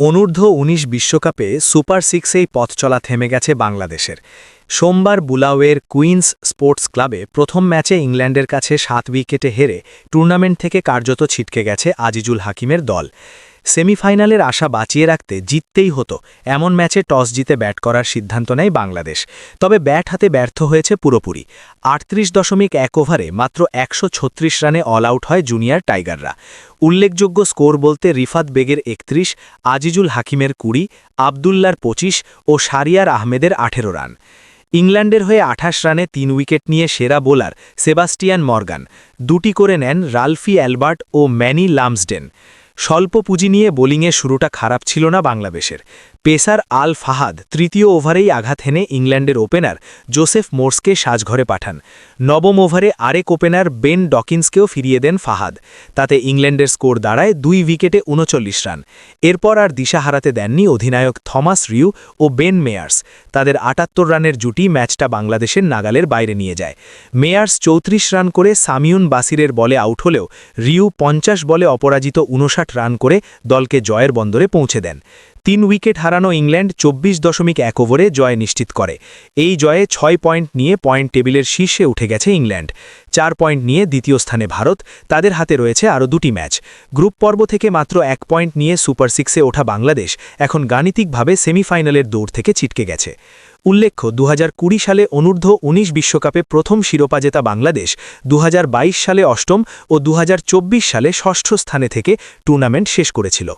অনূর্ধ্ব-১৯ বিশ্বকাপে সুপার সিক্সেই পথ চলা থেমে গেছে বাংলাদেশের। সোমবার বুলাওয়ের কুইন্স স্পোর্টস ক্লাবে প্রথম ম্যাচে ইংল্যান্ডের কাছে ৭ উইকেটে হেরে টুর্নামেন্ট থেকে কার্যত ছিটকে গেছে আজিজুল হাকিমের দল। সেমিফাইনালের আশা বাঁচিয়ে রাখতে জিততেই হতো এমন ম্যাচে টস জিতে ব্যাট করার সিদ্ধান্ত নেয় বাংলাদেশ। তবে ব্যাট হাতে ব্যর্থ হয়েছে পুরোপুরি। ৩৮.১ ওভারে মাত্র ১৩৬ রানে অল আউট হয় জুনিয়র টাইগাররা। উল্লেখযোগ্য স্কোর বলতে রিফাত বেগের ৩১, আজিজুল হাকিমের ২০, আবদুল্লার ২৫ ও শারিয়ার আহমেদের ১৮ রান। ইংল্যান্ডের হয়ে ২৮ রানে ৩ উইকেট নিয়ে সেরা বোলার সেবাস্টিয়ান মর্গান, ২টি করে নেন রালফি অ্যালবার্ট ও ম্যানি লামসডেন। স্বল্প পুঁজি নিয়ে বোলিংয়ে শুরুটা খারাপ ছিল না বাংলাদেশের। পেসার আল ফাহাদ তৃতীয় ওভারেই আঘাত হেনে ইংল্যান্ডের ওপেনার জোসেফ মোর্সকে সাজঘরে পাঠান। নবম ওভারে আরেক ওপেনার বেন ডকিন্সকেও ফিরিয়ে দেন ফাহাদ। তাতে ইংল্যান্ডের স্কোর দাঁড়ায় ২ উইকেটে ৩৯ রান। এরপর আর দিশা হারাতে দেননি অধিনায়ক থমাস রিউ ও বেন মেয়ার্স। তাদের ৭৮ রানের জুটি ম্যাচটা বাংলাদেশের নাগালের বাইরে নিয়ে যায়। মেয়ার্স ৩৪ রান করে সামিউন বাসিরের বলে আউট হলেও রিউ ৫০ বলে অপরাজিত ৫৯ রান করে দলকে জয়ের বন্দরে পৌঁছে দেন। ৩ উইকেট হারানো ইংল্যান্ড ২৪.১ ওভারে জয় নিশ্চিত করে। এই জয়ে ৬ পয়েন্ট নিয়ে পয়েন্ট টেবিলের শীর্ষে উঠে গেছে ইংল্যান্ড। ৪ পয়েন্ট নিয়ে দ্বিতীয় স্থানে ভারত, তাদের হাতে রয়েছে আরও ২টি ম্যাচ। গ্রুপ পর্ব থেকে মাত্র ১ পয়েন্ট নিয়ে সুপার সিক্সে ওঠা বাংলাদেশ এখন গাণিতিকভাবে সেমিফাইনালের দৌড় থেকে ছিটকে গেছে। উল্লেখ্য ২০২০ সালে অনূর্ধ্ব-১৯ বিশ্বকাপে প্রথম শিরোপা জেতা বাংলাদেশ ২০২২ সালে অষ্টম ও ২০২৪ সালে ষষ্ঠ স্থানে থেকে টুর্নামেন্ট শেষ করেছিল।